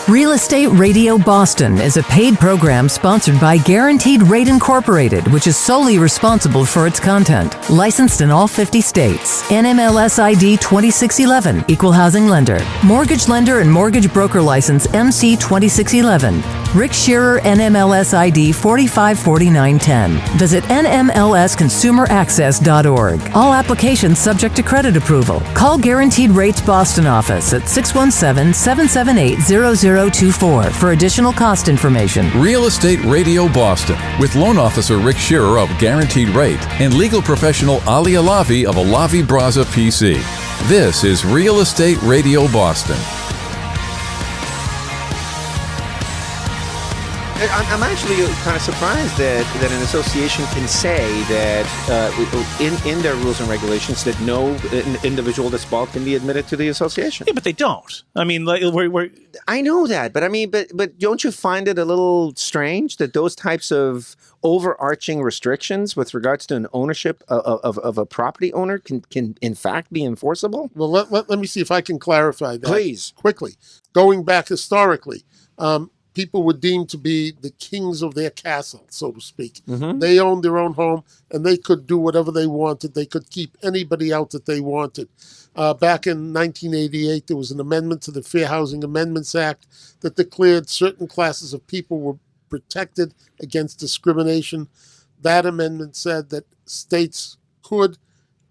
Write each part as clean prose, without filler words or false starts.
Real Estate Radio Boston is a paid program sponsored by Guaranteed Rate Incorporated, which is solely responsible for its content. Licensed in all 50 states. NMLS ID 2611, Equal Housing Lender. Mortgage Lender and Mortgage Broker License MC 2611. Rick Shearer, NMLS ID 454910. Visit nmlsconsumeraccess.org. All applications subject to credit approval. Call Guaranteed Rates Boston office at 617-778-0024 for additional cost information. Real Estate Radio Boston with loan officer Rick Shearer of Guaranteed Rate and legal professional Ali Alavi of Alavi Braza PC. This is Real Estate Radio Boston. I'm actually kind of surprised that an association can say that in their rules and regulations that no individual that's bald can be admitted to the association. Yeah, but they don't. I mean, like, I know that, but I mean, but don't you find it a little strange that those types of overarching restrictions with regards to an ownership of a property owner can in fact be enforceable? Well, let me see if I can clarify that. Please. Quickly. Going back historically, people were deemed to be the kings of their castle, so to speak. Mm-hmm. They owned their own home, and they could do whatever they wanted. They could keep anybody out that they wanted. Back in 1988, there was an amendment to the Fair Housing Amendments Act that declared certain classes of people were protected against discrimination. That amendment said that states could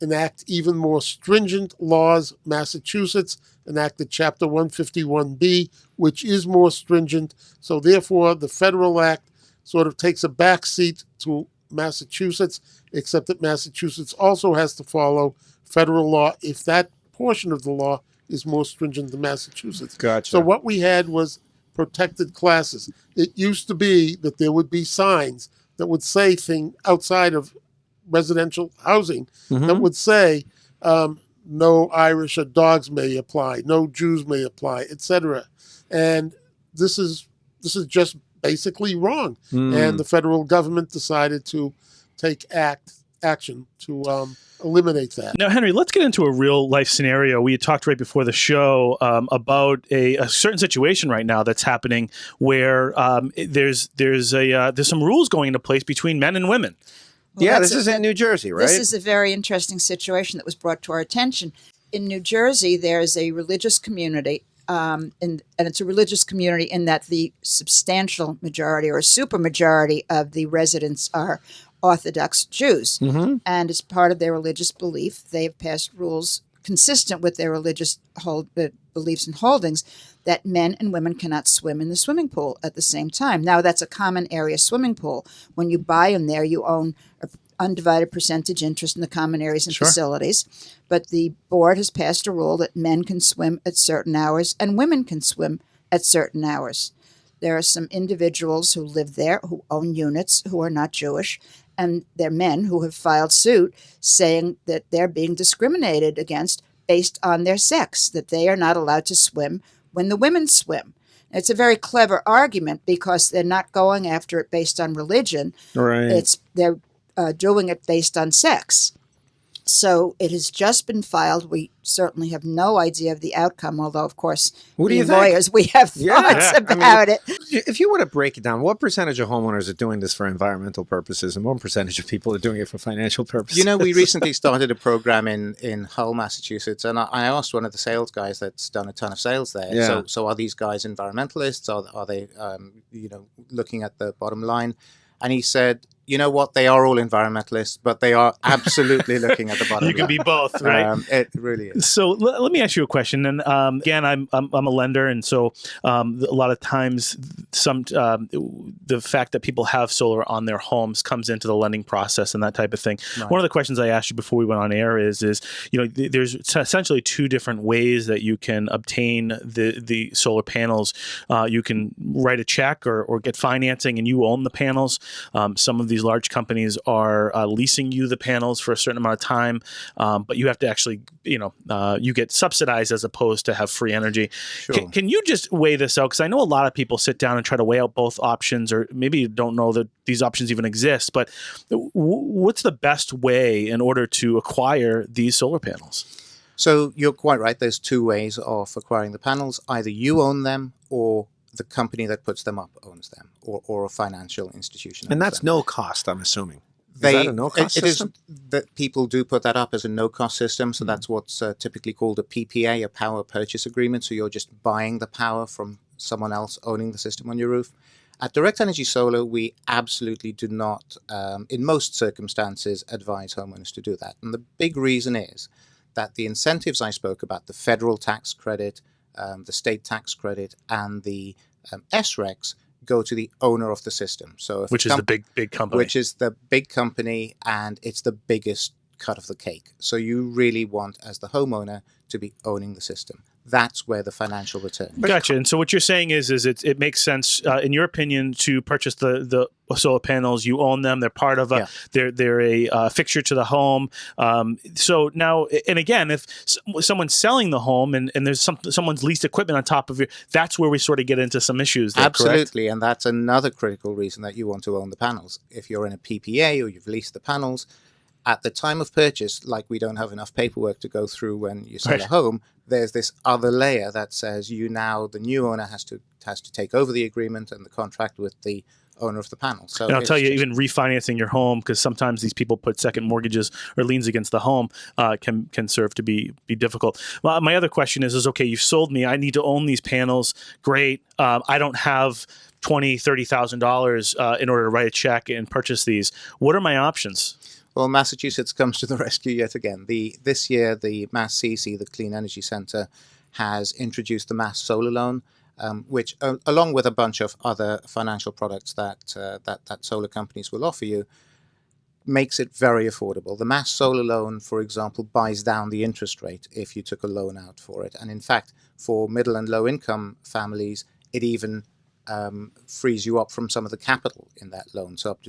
enact even more stringent laws. Massachusetts enacted Chapter 151B, which is more stringent. So therefore, the federal act sort of takes a backseat to Massachusetts, except that Massachusetts also has to follow federal law if that portion of the law is more stringent than Massachusetts. Gotcha. So what we had was protected classes. It used to be that there would be signs that would say things outside of residential housing that would say no Irish or dogs may apply, no Jews may apply, etc. And this is just basically wrong. And the federal government decided to take action to eliminate that. Now, Henry, let's get into a real life scenario. We had talked right before the show about a certain situation right now that's happening where there's some rules going into place between men and women. Well, yeah, this is in New Jersey, right? This is a very interesting situation that was brought to our attention. In New Jersey, there's a religious community, and it's a religious community in that the substantial majority or supermajority of the residents are Orthodox Jews. And as part of their religious belief, they have passed rules consistent with their religious beliefs and holdings that men and women cannot swim in the swimming pool at the same time. Now, that's a common area swimming pool. When you buy in there, you own an undivided percentage interest in the common areas and facilities. But the board has passed a rule that men can swim at certain hours and women can swim at certain hours. There are some individuals who live there who own units who are not Jewish, and they're men who have filed suit saying that they're being discriminated against based on their sex, that they are not allowed to swim when the women swim. It's a very clever argument because they're not going after it based on religion. Right. They're doing it based on sex. So it has just been filed. We certainly have no idea of the outcome, although, of course, what do you lawyers, we have thoughts about it. If you were to break it down, what percentage of homeowners are doing this for environmental purposes and what percentage of people are doing it for financial purposes? You know, we recently started a program in Hull, Massachusetts, and I asked one of the sales guys that's done a ton of sales there. Yeah. So are these guys environmentalists? Are they, looking at the bottom line? And he said, you know what? They are all environmentalists, but they are absolutely looking at the bottom. You can be both, right? It really is. So let me ask you a question. And again, I'm a lender, and so a lot of times, the fact that people have solar on their homes comes into the lending process and that type of thing. Right. One of the questions I asked you before we went on air is there's essentially two different ways that you can obtain the solar panels. You can write a check or get financing, and you own the panels. Some of these large companies are leasing you the panels for a certain amount of time, but you have to actually, you get subsidized as opposed to have free energy. Sure. Can you just weigh this out? Because I know a lot of people sit down and try to weigh out both options, or maybe you don't know that these options even exist, but what's the best way in order to acquire these solar panels? So you're quite right. There's two ways of acquiring the panels. Either you own them or the company that puts them up owns them, or a financial institution. And owns that's them. no cost, I'm assuming. Is that a no-cost it is system? that people do put that up as a no-cost system. So that's what's typically called a PPA, a power purchase agreement. So you're just buying the power from someone else owning the system on your roof. At Direct Energy Solar, we absolutely do not, in most circumstances, advise homeowners to do that. And the big reason is that the incentives I spoke about, the federal tax credit, the state tax credit, and the SRECs, go to the owner of the system. So, which is the big company. Which is the big company, and it's the biggest cut of the cake. So you really want, as the homeowner, to be owning the system. That's where the financial return is. Gotcha. And so what you're saying is it makes sense, in your opinion, to purchase the solar panels. You own them. They're part of they're a fixture to the home. So now, and again, if someone's selling the home and there's someone's leased equipment on top of it, that's where we sort of get into some issues there, Absolutely. correct? And that's another critical reason that you want to own the panels. If you're in a PPA or you've leased the panels, at the time of purchase, like we don't have enough paperwork to go through when you sell a home, there's this other layer that says the new owner has to take over the agreement and the contract with the owner of the panel. So and I'll tell you, even refinancing your home, because sometimes these people put second mortgages or liens against the home, can serve to be difficult. Well, my other question is okay, you've sold me. I need to own these panels. Great. I don't have $20,000-$30,000 in order to write a check and purchase these. What are my options? Well, Massachusetts comes to the rescue yet again. This year, the Mass CC, the Clean Energy Center, has introduced the Mass Solar Loan, which, along with a bunch of other financial products that solar companies will offer you, makes it very affordable. The Mass Solar Loan, for example, buys down the interest rate if you took a loan out for it. And in fact, for middle and low income families, it even frees you up from some of the capital in that loan. So up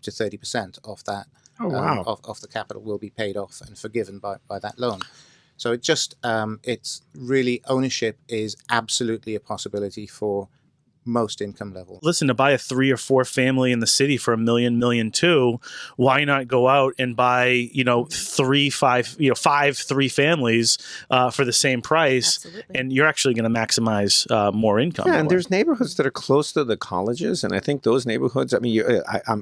to 30% of that. Oh, wow. Of the capital will be paid off and forgiven by that loan. So it's really, ownership is absolutely a possibility for most income levels. Listen, to buy a 3 or 4 family in the city for $1 million, $1.2 million, why not go out and buy, 5, 3 families for the same price? Absolutely. And you're actually going to maximize more income. Yeah, and there's neighborhoods that are close to the colleges, and I think those neighborhoods. I mean,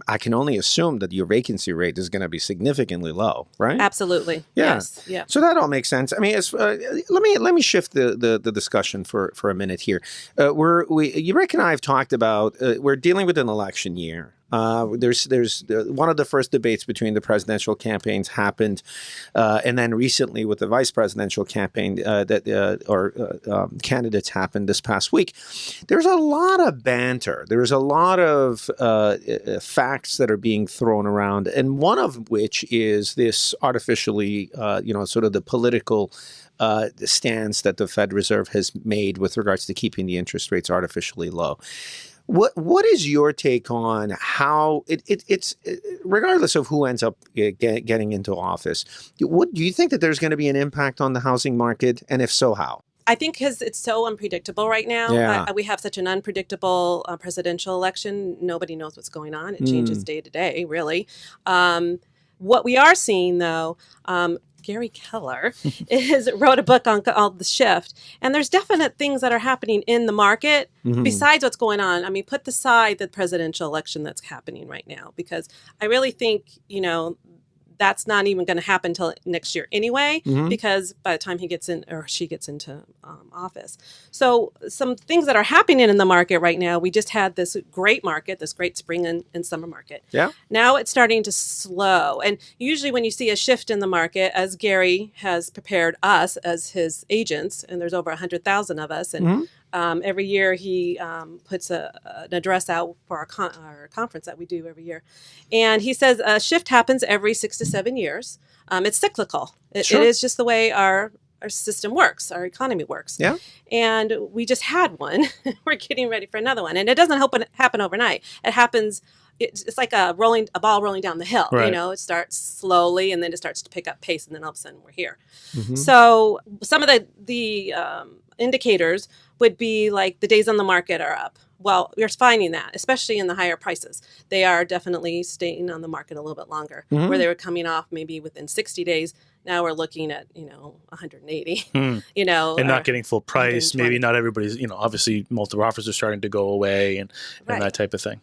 I can only assume that your vacancy rate is going to be significantly low, right? Absolutely. Yeah. Yes. Yeah. So that all makes sense. I mean, let me shift the discussion for a minute here. Rick and I have talked about we're dealing with an election year. There's one of the first debates between the presidential campaigns happened, and then recently with the vice presidential campaign candidates happened this past week. There's a lot of banter. There's a lot of facts that are being thrown around, and one of which is this artificially, sort of the political stance that the Fed Reserve has made with regards to keeping the interest rates artificially low. What is your take on how it's regardless of who ends up getting into office? What do you think that there's going to be an impact on the housing market, and if so, how? I think because it's so unpredictable right now. Yeah. We have such an unpredictable presidential election. Nobody knows what's going on. It changes day to day, really. What we are seeing, though, Gary Keller wrote a book on the shift, and there's definite things that are happening in the market besides what's going on. I mean, put aside the presidential election that's happening right now, because I really think, that's not even going to happen until next year anyway, because by the time he gets in or she gets into office. So some things that are happening in the market right now, we just had this great market, this great spring and summer market. Yeah. Now it's starting to slow. And usually when you see a shift in the market, as Gary has prepared us as his agents, and there's over 100,000 of us, and every year he puts an address out for our conference that we do every year. And he says a shift happens every 6 to 7 years. It's cyclical. It is just the way our system works, our economy works. Yeah. And we just had one. We're getting ready for another one. And it doesn't happen overnight. It happens, it's like a ball rolling down the hill. Right. It starts slowly and then it starts to pick up pace, and then all of a sudden we're here. So some of the indicators would be like the days on the market are up. Well, we're finding that, especially in the higher prices. They are definitely staying on the market a little bit longer, where they were coming off maybe within 60 days. Now we're looking at 180. and or not getting full price. 120. Maybe not everybody's. Obviously multiple offers are starting to go away and Right. that type of thing.